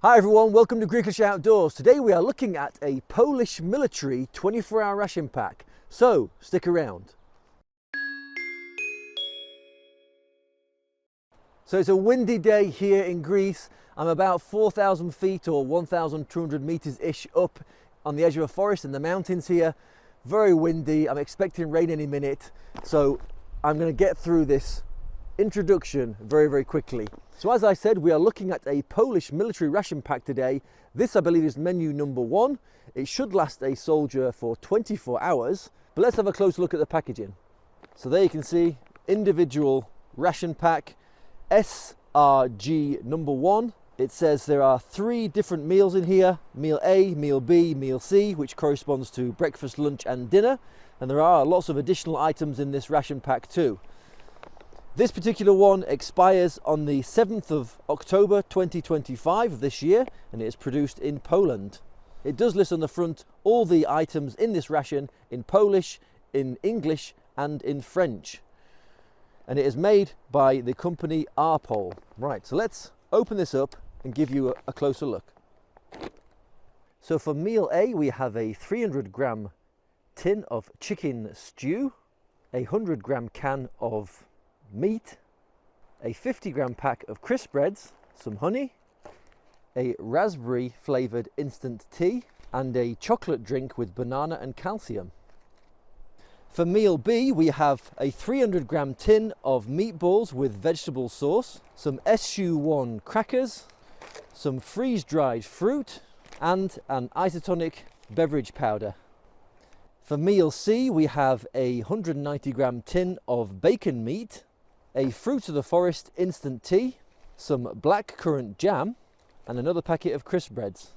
Hi everyone, welcome to Greekish Outdoors. Today we are looking at a Polish military 24-hour ration pack, so stick around. So it's a windy day here in Greece. I'm about 4,000 feet or 1,200 meters-ish up on the edge of a forest in the mountains here. Very windy, I'm expecting rain any minute, so I'm going to get through this introduction very quickly. So as I said, we are looking at a Polish military ration pack today. This I believe is menu number 1. It should last a soldier for 24 hours, but let's have a close look at the packaging. So there you can see individual ration pack, SRG number 1. It says there are 3 different meals in here: meal A, meal B, meal C, which corresponds to breakfast, lunch and dinner, and there are lots of additional items in this ration pack too. This particular one expires on the 7th of October 2025 of this year, and it is produced in Poland. It does list on the front all the items in this ration in Polish, in English and in French. And it is made by the company Arpol. Right, so let's open this up and give you a closer look. So for meal A, we have a 300-gram tin of chicken stew, a 100-gram can of meat, a 50-gram pack of crisp breads, some honey, a raspberry flavoured instant tea, and a chocolate drink with banana and calcium. For meal B, we have a 300-gram tin of meatballs with vegetable sauce, some SU1 crackers, some freeze-dried fruit, and an isotonic beverage powder. For meal C, we have a 190-gram tin of bacon meat, a fruit of the forest instant tea, some black currant jam, and another packet of crisp breads.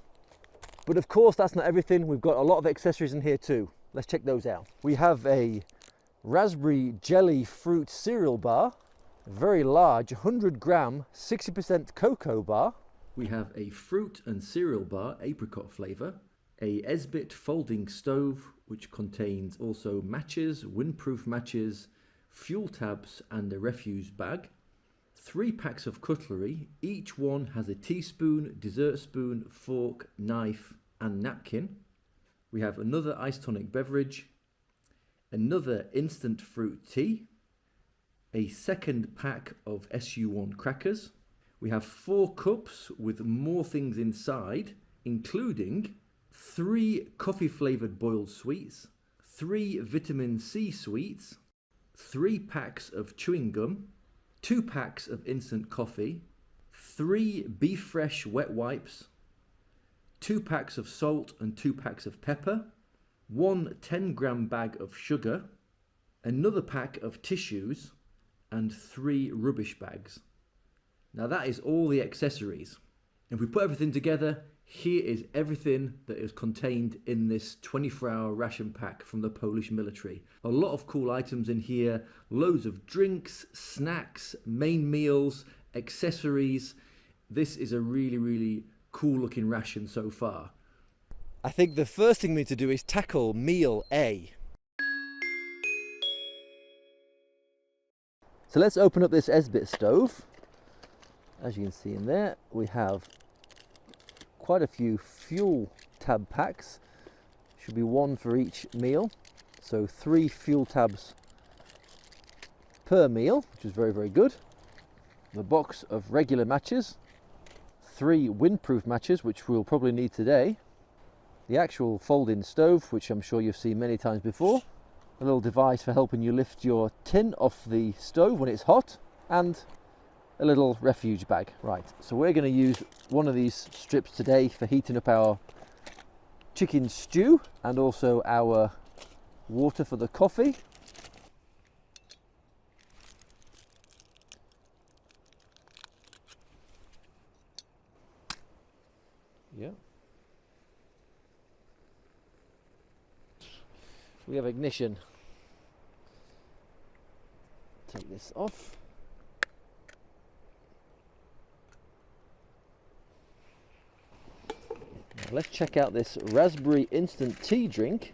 But of course that's not everything. We've got a lot of accessories in here too. Let's check those out. We have a raspberry jelly fruit cereal bar, a very large 100-gram 60% cocoa bar. We have a fruit and cereal bar, apricot flavour, a Esbit folding stove which contains also matches, windproof matches, fuel tabs and a refuse bag, 3 packs of cutlery. Each one has a teaspoon, dessert spoon, fork, knife and napkin. We have another isotonic beverage, another instant fruit tea, a second pack of SU1 crackers. We have 4 cups with more things inside, including 3 coffee flavoured boiled sweets, 3 vitamin C sweets, 3 packs of chewing gum, 2 packs of instant coffee, 3 beef fresh wet wipes, 2 packs of salt and 2 packs of pepper, 1 10-gram bag of sugar, another pack of tissues, and 3 rubbish bags. Now that is all the accessories. If we put everything together, here is everything that is contained in this 24-hour ration pack from the Polish military. A lot of cool items in here, loads of drinks, snacks, main meals, accessories. This is a really cool looking ration so far. I think the first thing we need to do is tackle meal A. So let's open up this Esbit stove. As you can see in there, we have quite a few fuel tab packs. Should be 1 for each meal, so 3 fuel tabs per meal, which is very good. The box of regular matches, 3 windproof matches, which we'll probably need today. The actual fold-in stove, which I'm sure you've seen many times before. A little device for helping you lift your tin off the stove when it's hot, and a little refuge bag. Right, so we're going to use one of these strips today for heating up our chicken stew and also our water for the coffee. Yeah. We have ignition. Take this off. Now let's check out this raspberry instant tea drink.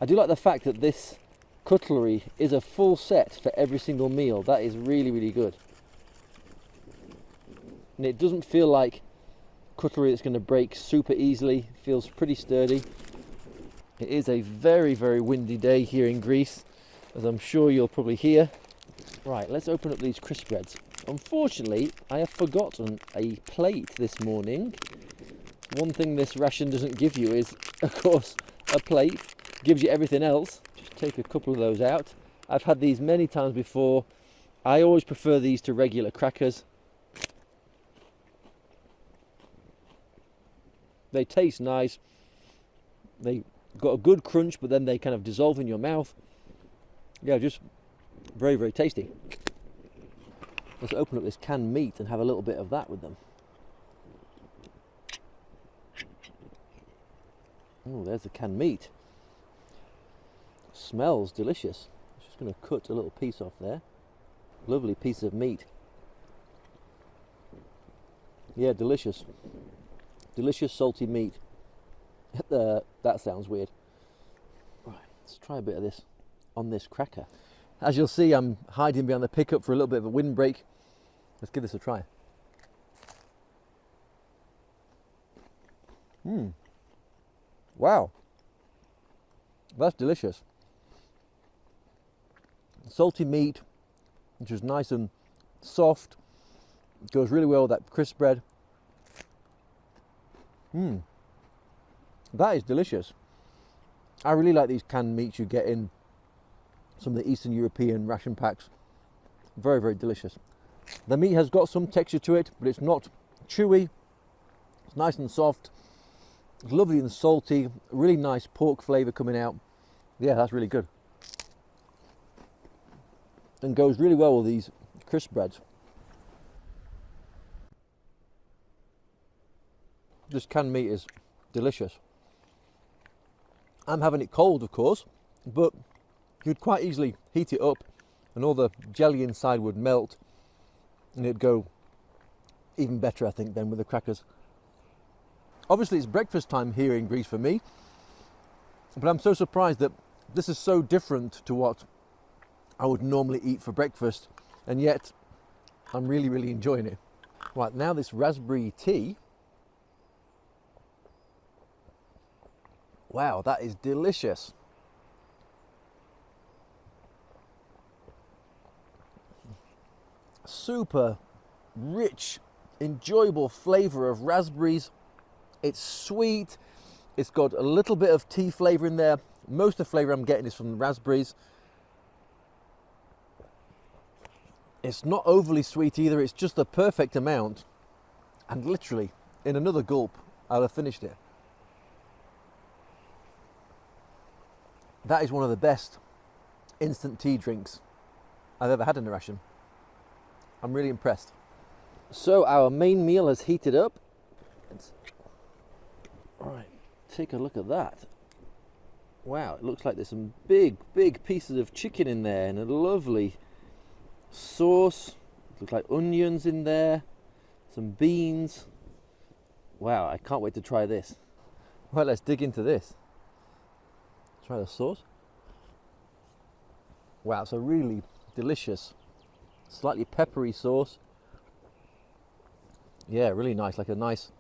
I do like the fact that this cutlery is a full set for every single meal. That is really, really good. And it doesn't feel like cutlery that's going to break super easily. It feels pretty sturdy. It is a very, very windy day here in Greece, as I'm sure you'll probably hear. Right, let's open up these crisp breads. Unfortunately, I have forgotten a plate this morning. One thing this ration doesn't give you is, of course, a plate. It gives you everything else. Just take a couple of those out. I've had these many times before. I always prefer these to regular crackers. They taste nice. They got a good crunch, but then they kind of dissolve in your mouth. Yeah, just very, very tasty. Let's open up this canned meat and have a little bit of that with them. Oh, there's the canned meat. Smells delicious. I'm just going to cut a little piece off there. Lovely piece of meat. Yeah, delicious. Delicious salty meat. That sounds weird. Right, let's try a bit of this on this cracker. As you'll see, I'm hiding behind the pickup for a little bit of a windbreak. Let's give this a try. Wow, that's delicious. Salty meat, which is nice and soft. It goes really well with that crisp bread. That is delicious. I really like these canned meats you get in some of the Eastern European ration packs. Very, very delicious. The meat has got some texture to it, but it's not chewy. It's nice and soft. It's lovely and salty. Really nice pork flavour coming out. Yeah, that's really good. And goes really well with these crisp breads. This canned meat is delicious. I'm having it cold, of course, but you'd quite easily heat it up and all the jelly inside would melt and it'd go even better, I think, than with the crackers. Obviously, it's breakfast time here in Greece for me, but I'm so surprised that this is so different to what I would normally eat for breakfast, and yet I'm really, really enjoying it. Right, now this raspberry tea. Wow, that is delicious. Super rich, enjoyable flavour of raspberries. It's sweet. It's got a little bit of tea flavour in there. Most of the flavour I'm getting is from the raspberries. It's not overly sweet either. It's just the perfect amount. And literally, in another gulp, I'll have finished it. That is one of the best instant tea drinks I've ever had in a ration. I'm really impressed. So our main meal has heated up. Alright, take a look at that. Wow, it looks like there's some big, big pieces of chicken in there and a lovely sauce. It looks like onions in there, some beans. Wow, I can't wait to try this. Right, let's dig into this. Try the sauce. Wow, it's a really delicious, slightly peppery sauce. Yeah, really nice, like a nice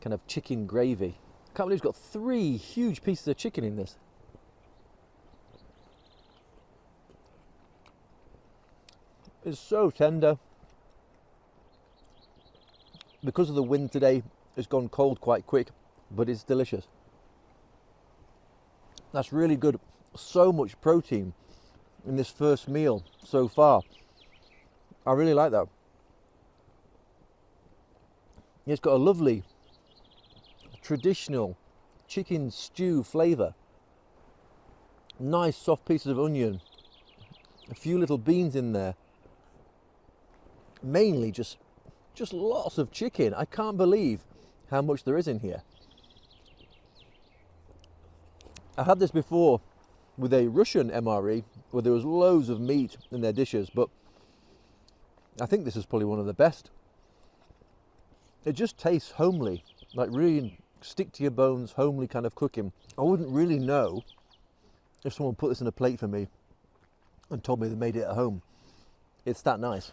kind of chicken gravy. I can't believe it's got 3 huge pieces of chicken in this. It's so tender. Because of the wind today, it's gone cold quite quick, but it's delicious. That's really good. So much protein in this first meal so far. I really like that. It's got a lovely traditional chicken stew flavour. Nice soft pieces of onion. A few little beans in there. Mainly just lots of chicken. I can't believe how much there is in here. I had this before with a Russian MRE where there was loads of meat in their dishes, but I think this is probably one of the best. It just tastes homely, like really stick to your bones, homely kind of cooking. I wouldn't really know if someone put this in a plate for me and told me they made it at home. It's that nice.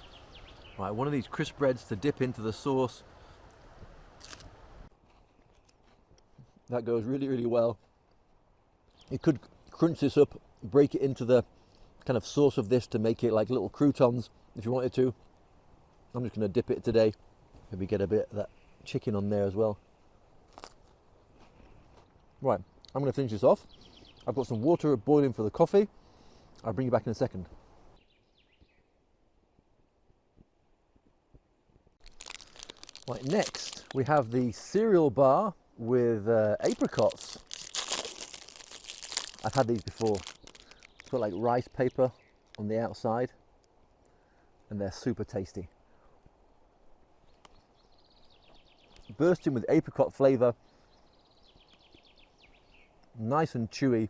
Right, one of these crisp breads to dip into the sauce. That goes really, really well. You could crunch this up, break it into the kind of sauce of this to make it like little croutons if you wanted to. I'm just going to dip it today. Maybe get a bit of that chicken on there as well. Right, I'm going to finish this off. I've got some water boiling for the coffee. I'll bring you back in a second. Right, next we have the cereal bar with apricots. I've had these before. It's got like rice paper on the outside and they're super tasty. Bursting with apricot flavour, nice and chewy.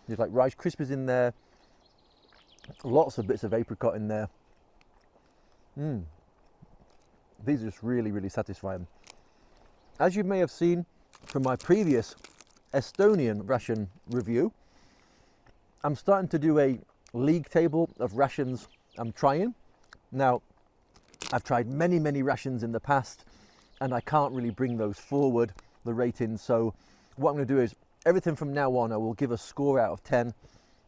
There's like Rice Krispies in there, lots of bits of apricot in there. These are just really, really satisfying. As you may have seen from my previous Estonian ration review, I'm starting to do a league table of rations I'm trying. Now, I've tried many, many rations in the past and I can't really bring those forward, the ratings. So what I'm going to do is everything from now on, I will give a score out of 10.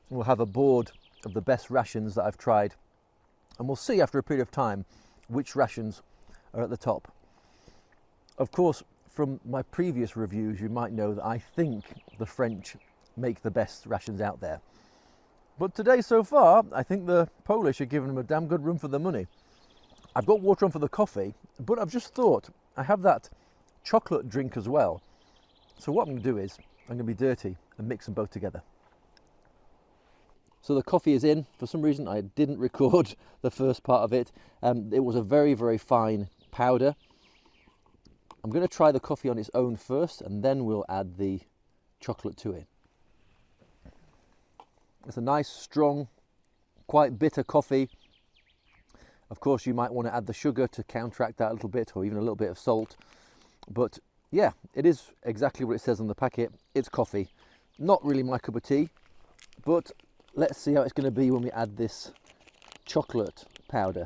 We'll have a board of the best rations that I've tried. And we'll see after a period of time which rations are at the top. Of course, from my previous reviews, you might know that I think the French make the best rations out there. But today, so far, I think the Polish are giving them a damn good run for their money. I've got water on for the coffee, but I've just thought I have that chocolate drink as well. So what I'm going to do is I'm going to be dirty and mix them both together. So the coffee is in. For some reason, I didn't record the first part of it. It was a very, very fine powder. I'm going to try the coffee on its own first, and then we'll add the chocolate to it. It's a nice, strong, quite bitter coffee. Of course, you might want to add the sugar to counteract that a little bit, or even a little bit of salt. But yeah, it is exactly what it says on the packet. It's coffee. Not really my cup of tea, but let's see how it's going to be when we add this chocolate powder.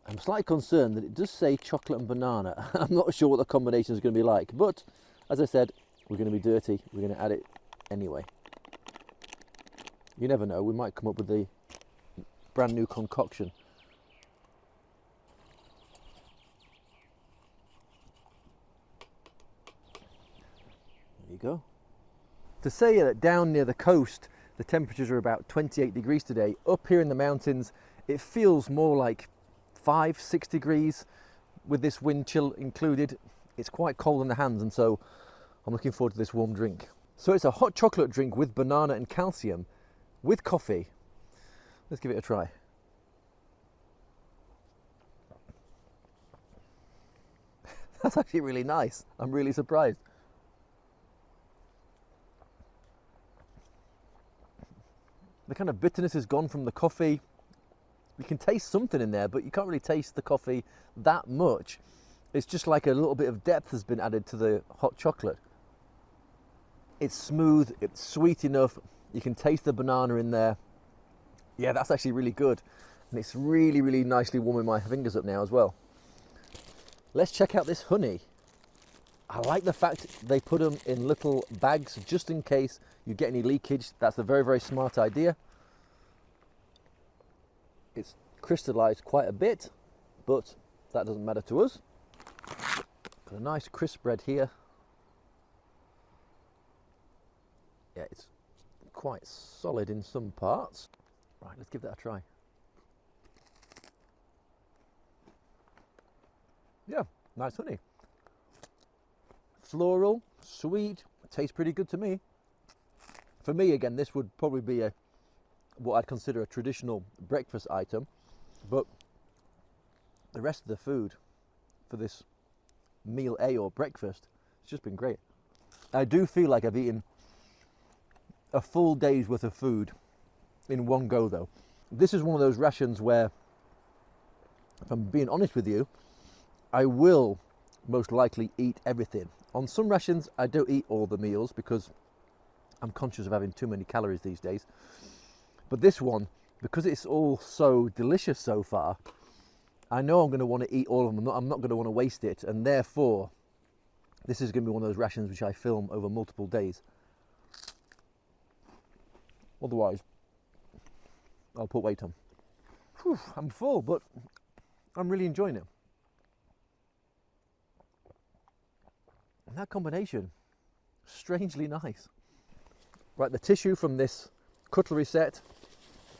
I'm slightly concerned that it does say chocolate and banana. I'm not sure what the combination is going to be like, but as I said, we're going to be dirty. We're going to add it anyway. You never know, we might come up with a brand new concoction. There you go. To say that down near the coast, the temperatures are about 28 degrees today. Up here in the mountains, it feels more like 5-6 degrees with this wind chill included. It's quite cold in the hands, and so I'm looking forward to this warm drink. So it's a hot chocolate drink with banana and calcium with coffee. Let's give it a try. That's actually really nice. I'm really surprised. The kind of bitterness is gone from the coffee. You can taste something in there, but you can't really taste the coffee that much. It's just like a little bit of depth has been added to the hot chocolate. It's smooth, it's sweet enough. You can taste the banana in there. Yeah, that's actually really good. And it's really, really nicely warming my fingers up now as well. Let's check out this honey. I like the fact they put them in little bags just in case you get any leakage. That's a very, very smart idea. It's crystallized quite a bit, but that doesn't matter to us. Got a nice crisp bread here. Yeah, it's quite solid in some parts. Right, let's give that a try. Yeah, nice honey. Floral, sweet, tastes pretty good to me. For me, again, this would probably be what I'd consider a traditional breakfast item, but the rest of the food for this meal A or breakfast, it's just been great. I do feel like I've eaten a full day's worth of food in one go though. This is one of those rations where, if I'm being honest with you, I will most likely eat everything. On some rations I don't eat all the meals because I'm conscious of having too many calories these days. But this one, because it's all so delicious so far, I know I'm going to want to eat all of them. I'm not going to want to waste it, and therefore this is going to be one of those rations which I film over multiple days. Otherwise, I'll put weight on. Whew, I'm full, but I'm really enjoying it. And that combination, strangely nice. Right, the tissue from this cutlery set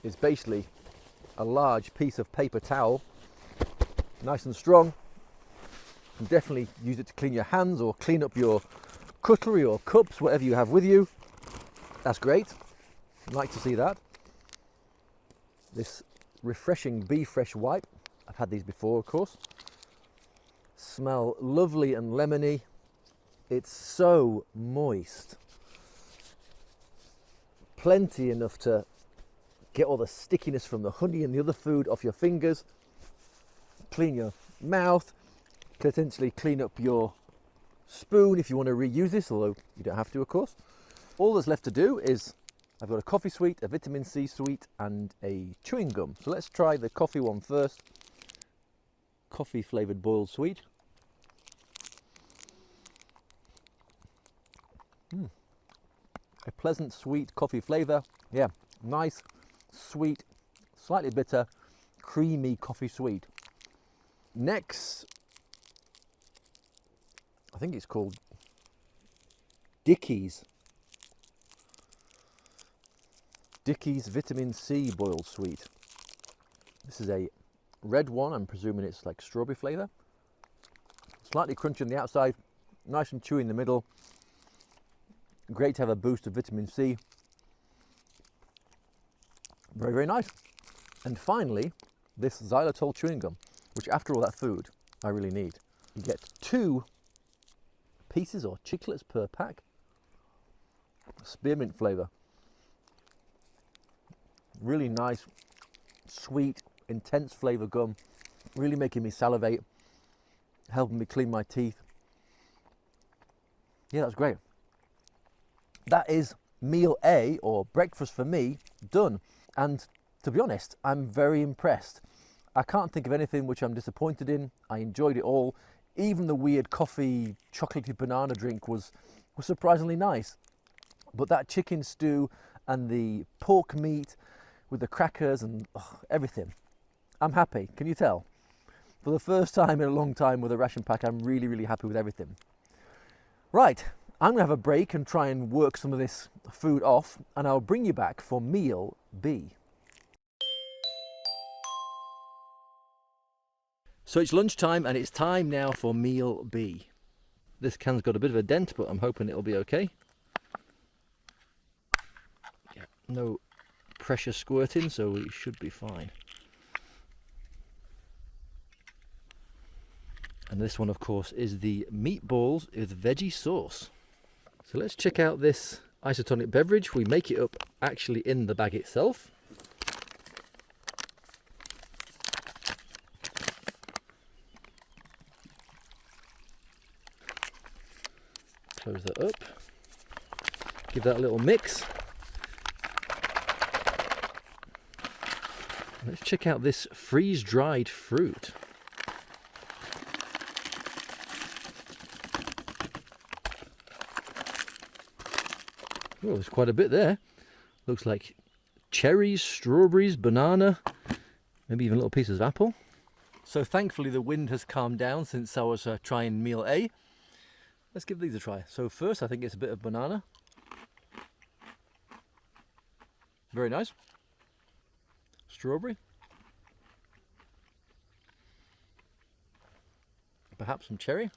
is basically a large piece of paper towel, nice and strong. You can definitely use it to clean your hands or clean up your cutlery or cups, whatever you have with you. That's great. I'd like to see that. This refreshing Be Fresh wipe. I've had these before, of course. Smell lovely and lemony. It's so moist. Plenty enough to get all the stickiness from the honey and the other food off your fingers. Clean your mouth. Potentially clean up your spoon if you want to reuse this, although you don't have to, of course. All that's left to do is, I've got a coffee sweet, a vitamin C sweet, and a chewing gum. So let's try the coffee one first. Coffee flavoured boiled sweet. A pleasant sweet coffee flavour. Yeah, nice, sweet, slightly bitter, creamy coffee sweet. Next, I think it's called Dickie's Vitamin C boiled sweet. This is a red one. I'm presuming it's like strawberry flavour. Slightly crunchy on the outside, nice and chewy in the middle. Great to have a boost of vitamin C. Very, very nice. And finally, this xylitol chewing gum, which after all that food, I really need. You get 2 pieces or chiclets per pack. Spearmint flavour. Really nice, sweet, intense flavour gum. Really making me salivate, helping me clean my teeth. Yeah, that's great. That is meal A, or breakfast for me, done. And to be honest, I'm very impressed. I can't think of anything which I'm disappointed in. I enjoyed it all. Even the weird coffee, chocolatey banana drink was surprisingly nice. But that chicken stew and the pork meat with the crackers and everything, I'm happy. Can you tell? For the first time in a long time with a ration pack, I'm really, really happy with everything. Right. I'm going to have a break and try and work some of this food off, and I'll bring you back for meal B. So it's lunchtime and it's time now for meal B. This can's got a bit of a dent, but I'm hoping it'll be okay. Yeah, no pressure squirting, so it should be fine. And this one, of course, is the meatballs with veggie sauce. So let's check out this isotonic beverage. We make it up actually in the bag itself. Close that up. Give that a little mix. Let's check out this freeze-dried fruit. Oh, there's quite a bit there. Looks like cherries, strawberries, banana, maybe even little pieces of apple. So thankfully the wind has calmed down since I was trying meal A. Let's give these a try. So first, I think it's a bit of banana. Very nice. Strawberry. Perhaps some cherry.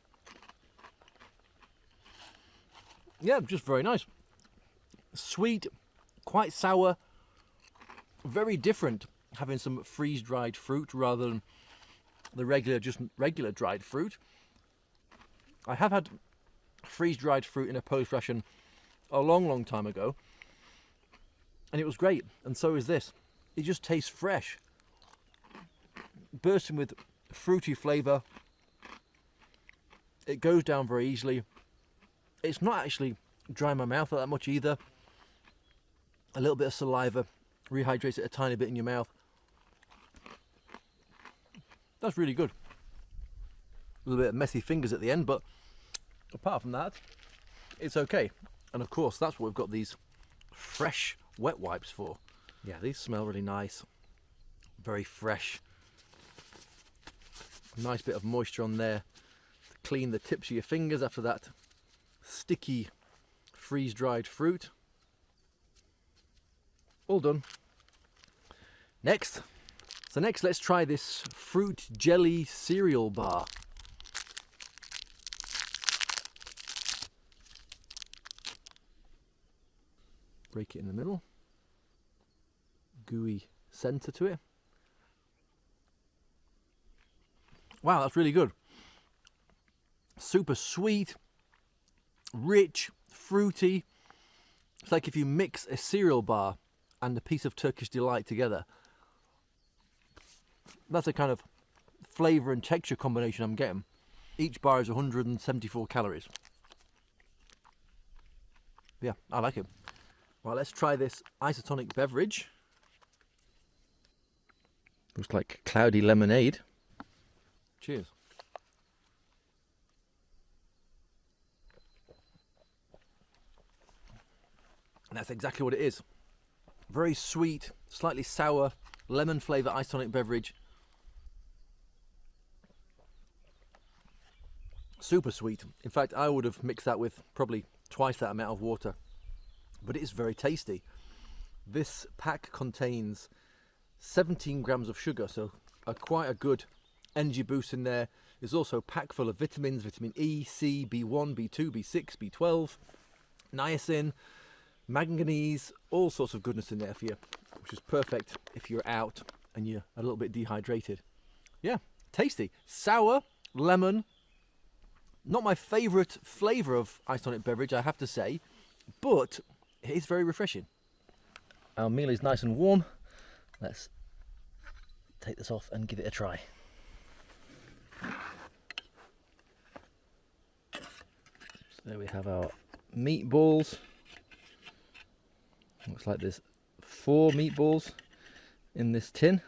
Yeah, just very nice. Sweet, quite sour, very different, having some freeze-dried fruit rather than the regular dried fruit. I have had freeze-dried fruit in a post ration a long time ago, and it was great, and so is this. It just tastes fresh, bursting with fruity flavour. It goes down very easily. It's not actually dry in my mouth that much either. a little bit of saliva, rehydrates it a tiny bit in your mouth. That's really good. A little bit of messy fingers at the end, but apart from that, it's okay. And of course, that's what we've got these fresh wet wipes for. Yeah, these smell really nice, very fresh. Nice bit of moisture on there to clean the tips of your fingers after that sticky freeze-dried fruit. All done. Next, let's try this fruit jelly cereal bar. Break it in the middle. Gooey center to it. Wow, that's really good. Super sweet, rich, fruity. It's like if you mix a cereal bar and a piece of Turkish delight together. That's the kind of flavour and texture combination I'm getting. Each bar is 174 calories. Yeah, I like it. Well, let's try this isotonic beverage. Looks like cloudy lemonade. Cheers. And that's exactly what it is. Very sweet, slightly sour, lemon flavour isotonic beverage. Super sweet. In fact, I would have mixed that with probably twice that amount of water. But it is very tasty. This pack contains 17 grams of sugar, so quite a good energy boost in there. There's also a pack full of vitamins, vitamin E, C, B1, B2, B6, B12, niacin, manganese, all sorts of goodness in there for you, which is perfect if you're out and you're a little bit dehydrated. Yeah, tasty. Sour, lemon. Not my favourite flavour of isotonic beverage, I have to say, but it is very refreshing. Our meal is nice and warm. Let's take this off and give it a try. So there we have our meatballs. Looks like there's 4 meatballs in this tin.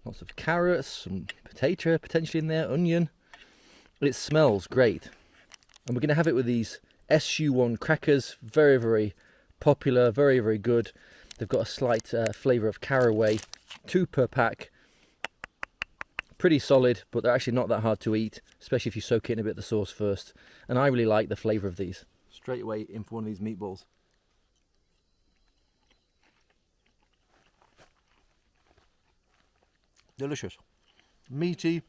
Lots of carrots, some potato potentially in there, onion. It smells great. And we're going to have it with these SU1 crackers. Very, very popular, very, very good. They've got a slight flavour of caraway. 2 per pack. Pretty solid, but they're actually not that hard to eat, especially if you soak it in a bit of the sauce first. And I really like the flavour of these. Straight away in for one of these meatballs. Delicious. Meaty,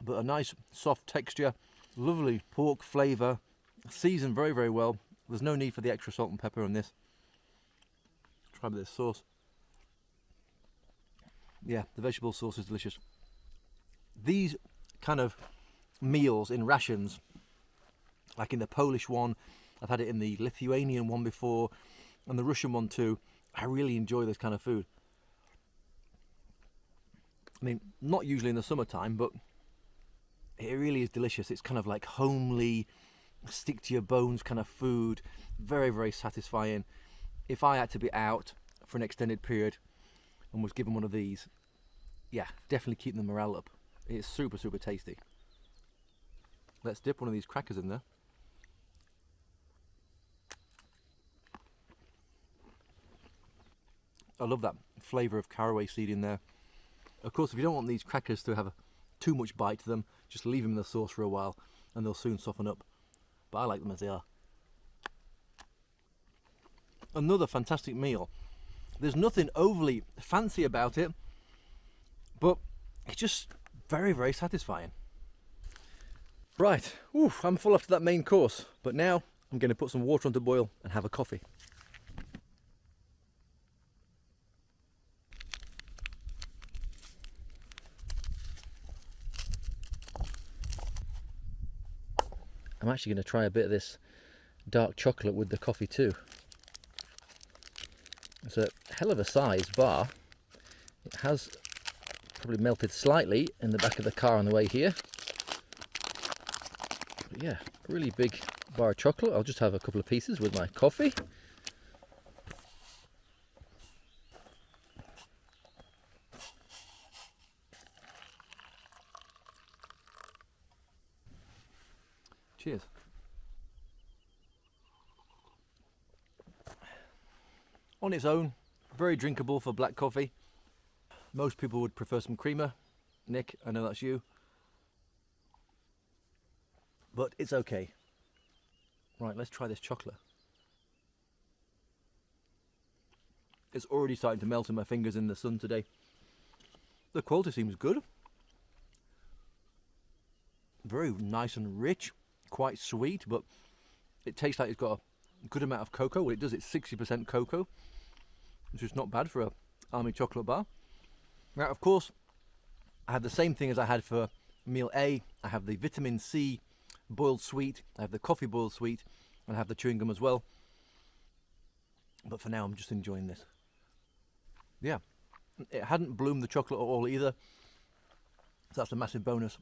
but a nice soft texture. Lovely pork flavour. Seasoned very, very well. There's no need for the extra salt and pepper on this. Try with this sauce. Yeah, the vegetable sauce is delicious. These kind of meals in rations, like in the Polish one, I've had it in the Lithuanian one before, and the Russian one too. I really enjoy this kind of food. I mean, not usually in the summertime, but it really is delicious. It's kind of like homely, stick to your bones kind of food. Very, very satisfying. If I had to be out for an extended period and was given one of these, yeah, definitely keep the morale up. It's super, super tasty. Let's dip one of these crackers in there. I love that flavour of caraway seed in there. Of course, if you don't want these crackers to have too much bite to them, just leave them in the sauce for a while and they'll soon soften up. But I like them as they are. Another fantastic meal. There's nothing overly fancy about it, but it's just very, very satisfying. Right, oof, I'm full after that main course, but now I'm going to put some water on to boil and have a coffee. I'm actually going to try a bit of this dark chocolate with the coffee too. It's a hell of a size bar. It has probably melted slightly in the back of the car on the way here. But yeah, really big bar of chocolate. I'll just have a couple of pieces with my coffee. Cheers. On its own, very drinkable for black coffee. Most people would prefer some creamer. Nick, I know that's you. But it's okay. Right, let's try this chocolate. It's already starting to melt in my fingers in the sun today. The quality seems good. Very nice and rich, quite sweet, but it tastes like it's got a good amount of cocoa. Well, it does, it's 60% cocoa, which is not bad for a army chocolate bar. Now, of course, I have the same thing as I had for meal A. I have the vitamin C boiled sweet, I have the coffee boiled sweet, and I have the chewing gum as well. But for now, I'm just enjoying this. Yeah, it hadn't bloomed the chocolate at all either, so that's a massive bonus.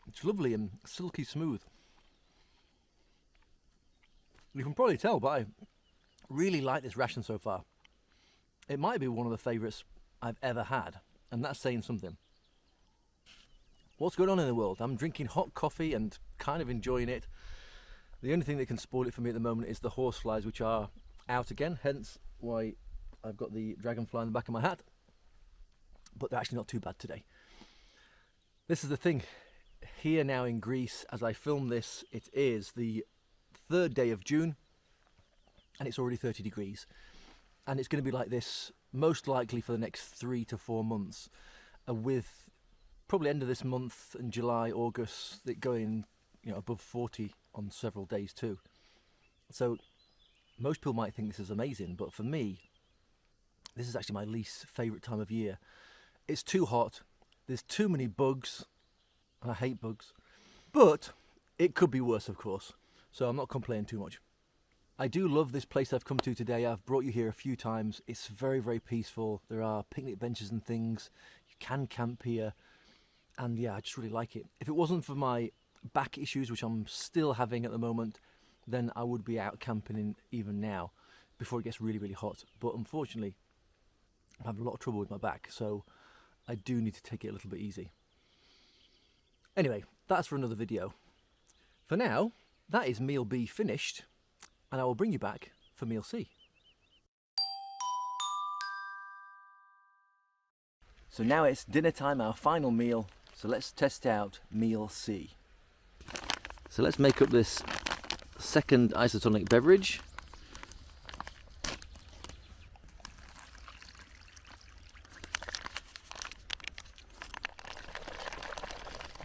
It's lovely and silky smooth. You can probably tell, but I really like this ration so far. It might be one of the favourites I've ever had, and that's saying something. What's going on in the world? I'm drinking hot coffee and kind of enjoying it. The only thing that can spoil it for me at the moment is the horseflies, which are out again, hence why I've got the dragonfly in the back of my hat. But they're actually not too bad today. This is the thing. Here now in Greece, as I film this, it is the 3rd day of June, and it's already 30 degrees. And it's going to be like this most likely for the next 3 to 4 months, with probably end of this month in July, August, it going, above 40 on several days too. So most people might think this is amazing, but for me, this is actually my least favourite time of year. It's too hot, there's too many bugs, and I hate bugs, but it could be worse, of course, so I'm not complaining too much. I do love this place I've come to today. I've brought you here a few times. It's very, very peaceful. There are picnic benches and things. You can camp here. And yeah, I just really like it. If it wasn't for my back issues, which I'm still having at the moment, then I would be out camping even now before it gets really, really hot. But unfortunately, I'm having a lot of trouble with my back, so I do need to take it a little bit easy. Anyway, that's for another video. For now, that is meal B finished, and I will bring you back for meal C. So now it's dinner time, our final meal. So let's test out meal C. So let's make up this second isotonic beverage.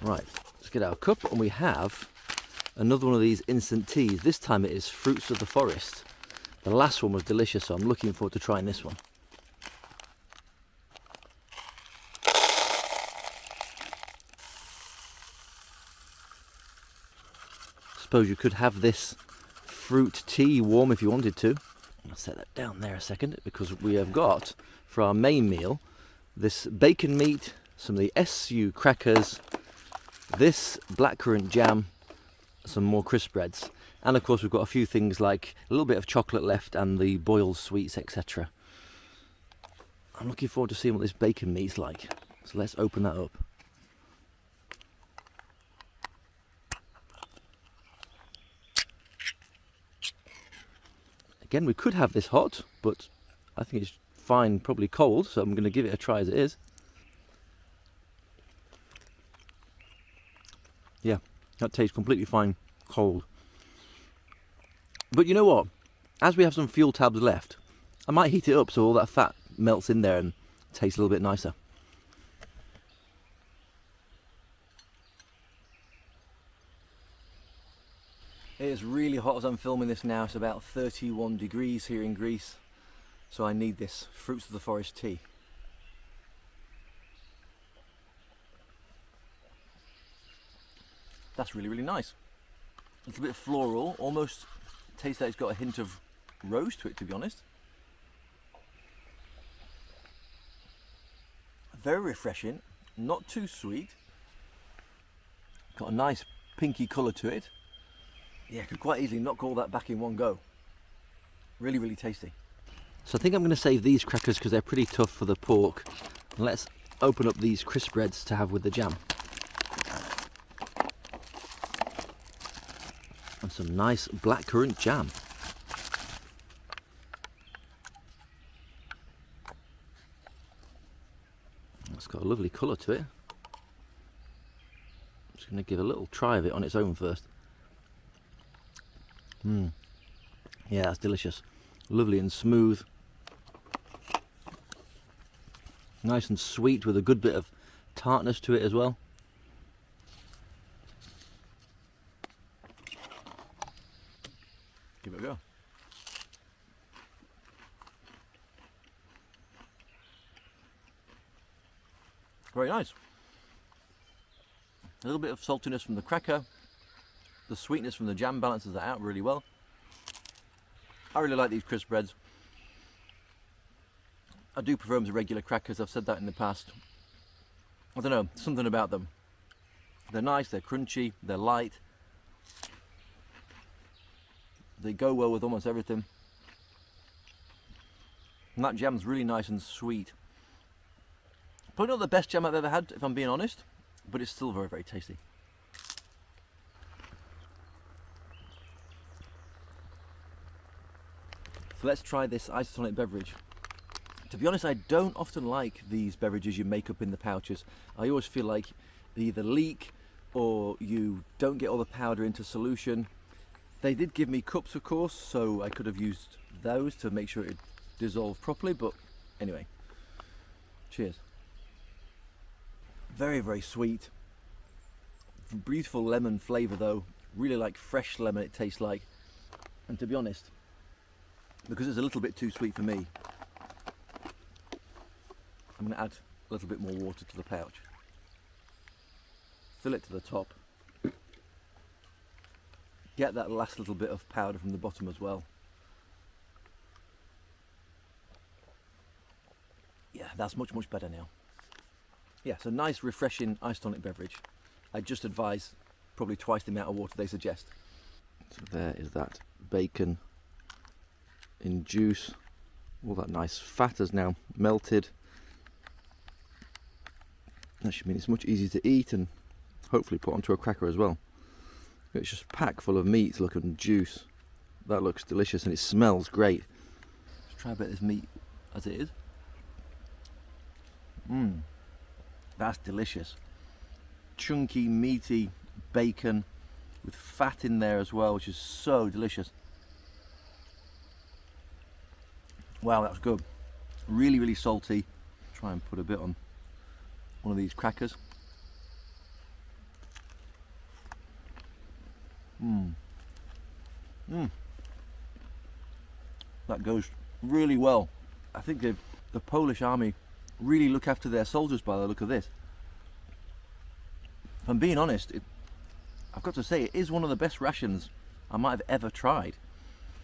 Right, let's get our cup, and we have another one of these instant teas. This time it is fruits of the forest. The last one was delicious, so I'm looking forward to trying this one. Suppose you could have this fruit tea warm if you wanted to. I'll set that down there a second, because we have got for our main meal this bacon meat, some of the SU crackers, this blackcurrant jam, some more crisp breads, and of course we've got a few things like a little bit of chocolate left and the boiled sweets, etc. I'm looking forward to seeing what this bacon meat's like, so let's open that up. Again, we could have this hot, but I think it's fine, probably cold, so I'm going to give it a try as it is. Yeah, that tastes completely fine cold. But you know what? As we have some fuel tabs left, I might heat it up so all that fat melts in there and tastes a little bit nicer. It is really hot as I'm filming this now. It's about 31 degrees here in Greece, so I need this fruits of the forest tea. That's really, really nice. It's a bit floral, almost tastes like it's got a hint of rose to it, to be honest. Very refreshing, not too sweet. Got a nice pinky colour to it. Yeah, could quite easily knock all that back in one go. Really, really tasty. So I think I'm going to save these crackers because they're pretty tough for the pork. And let's open up these crisp breads to have with the jam. some nice blackcurrant jam. It's got a lovely colour to it. I'm just going to give a little try of it on its own first. Yeah, that's delicious. Lovely and smooth. Nice and sweet with a good bit of tartness to it as well. Give it a go. Very nice. A little bit of saltiness from the cracker. The sweetness from the jam balances that out really well. I really like these crisp breads. I do prefer them to regular crackers, I've said that in the past. I don't know, something about them. They're nice, they're crunchy, they're light. They go well with almost everything. And that jam's really nice and sweet. Probably not the best jam I've ever had, if I'm being honest, but it's still very, very tasty. So let's try this isotonic beverage. To be honest, I don't often like these beverages you make up in the pouches. I always feel like they either leak or you don't get all the powder into solution. They did give me cups, of course, so I could have used those to make sure it dissolved properly, but anyway, cheers. Very, very sweet. Beautiful lemon flavour though. Really like fresh lemon it tastes like. And to be honest, because it's a little bit too sweet for me, I'm going to add a little bit more water to the pouch. Fill it to the top. Get that last little bit of powder from the bottom as well. Yeah, that's much, much better now. Yeah, so nice, refreshing isotonic beverage. I just advise probably twice the amount of water they suggest. So there is that bacon in juice. All that nice fat has now melted. That should mean it's much easier to eat and hopefully put onto a cracker as well. It's just packed full of meat, look, and juice. That looks delicious and it smells great. Let's try a bit of this meat as it is. That's delicious. Chunky, meaty bacon with fat in there as well, which is so delicious. Wow, that's good. Really, really salty. Try and put a bit on one of these crackers. That goes really well. I think the Polish army really look after their soldiers by the look of this. If I'm being honest, I've got to say it is one of the best rations I might have ever tried,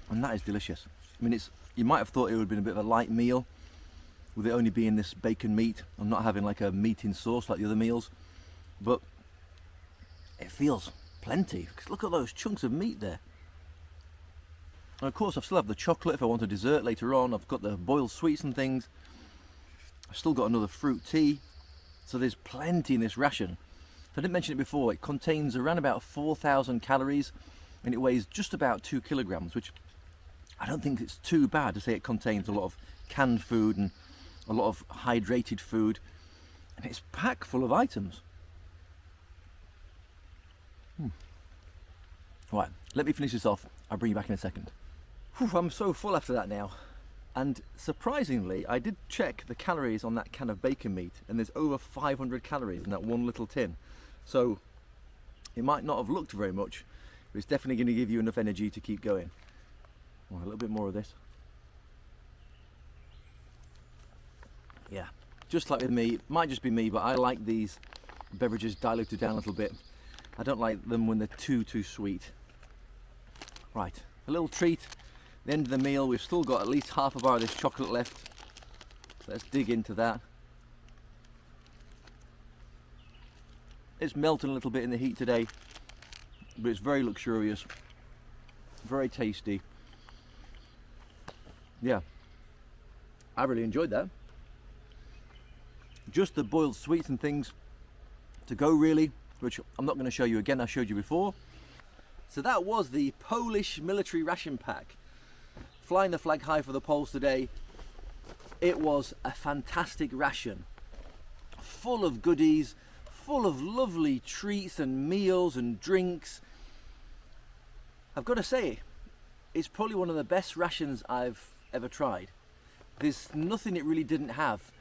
and that is delicious. I mean, you might have thought it would have been a bit of a light meal with it only being this bacon meat and not having like a meat in sauce like the other meals, but it feels plenty. Look at those chunks of meat there. And of course I still have the chocolate if I want a dessert later on. I've got the boiled sweets and things. I've still got another fruit tea. So there's plenty in this ration. I didn't mention it before, it contains around about 4,000 calories and it weighs just about 2 kilograms, which I don't think it's too bad to say it contains a lot of canned food and a lot of hydrated food, and it's packed full of items. Right, let me finish this off. I'll bring you back in a second. Whew, I'm so full after that now. And surprisingly, I did check the calories on that can of bacon meat, and there's over 500 calories in that one little tin. So it might not have looked very much, but it's definitely going to give you enough energy to keep going. Oh, a little bit more of this. Yeah, just like with me, it might just be me, but I like these beverages diluted down a little bit. I don't like them when they're too sweet. Right, a little treat. The end of the meal, we've still got at least half a bar of this chocolate left. So let's dig into that. It's melting a little bit in the heat today, but it's very luxurious, very tasty. Yeah, I really enjoyed that. Just the boiled sweets and things to go really, which I'm not going to show you again, I showed you before. So that was the Polish military ration pack. Flying the flag high for the Poles today. It was a fantastic ration. Full of goodies, full of lovely treats and meals and drinks. I've got to say, it's probably one of the best rations I've ever tried. There's nothing it really didn't have.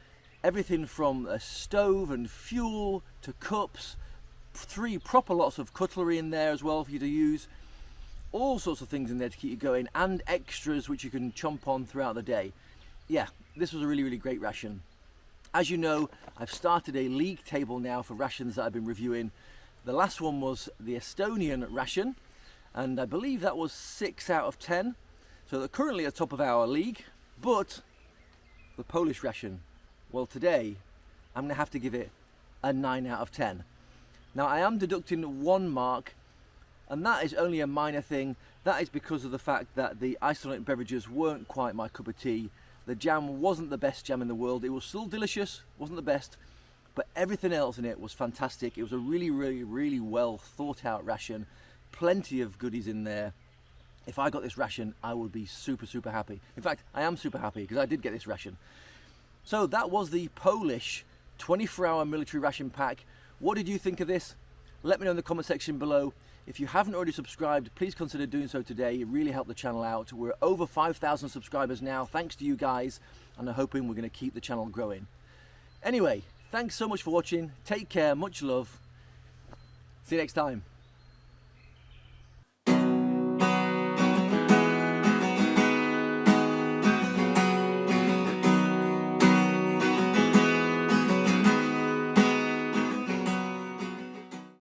Everything from a stove and fuel to cups, 3 proper lots of cutlery in there as well for you to use. All sorts of things in there to keep you going, and extras which you can chomp on throughout the day. Yeah, this was a really, really great ration. As you know, I've started a league table now for rations that I've been reviewing. The last one was the Estonian ration, and I believe that was 6 out of 10. So they're currently at the top of our league, but the Polish ration, well, today I'm gonna have to give it a 9 out of 10. Now I am deducting 1 mark, and that is only a minor thing. That is because of the fact that the isolated beverages weren't quite my cup of tea. The jam wasn't the best jam in the world. It was still delicious, wasn't the best, but everything else in it was fantastic. It was a really, really, really well thought out ration. Plenty of goodies in there. If I got this ration, I would be super, super happy. In fact, I am super happy because I did get this ration. So that was the Polish 24-hour military ration pack. What did you think of this? Let me know in the comment section below. If you haven't already subscribed, please consider doing so today. It really helped the channel out. We're over 5,000 subscribers now, thanks to you guys, and I'm hoping we're going to keep the channel growing. Anyway, thanks so much for watching. Take care, much love. See you next time.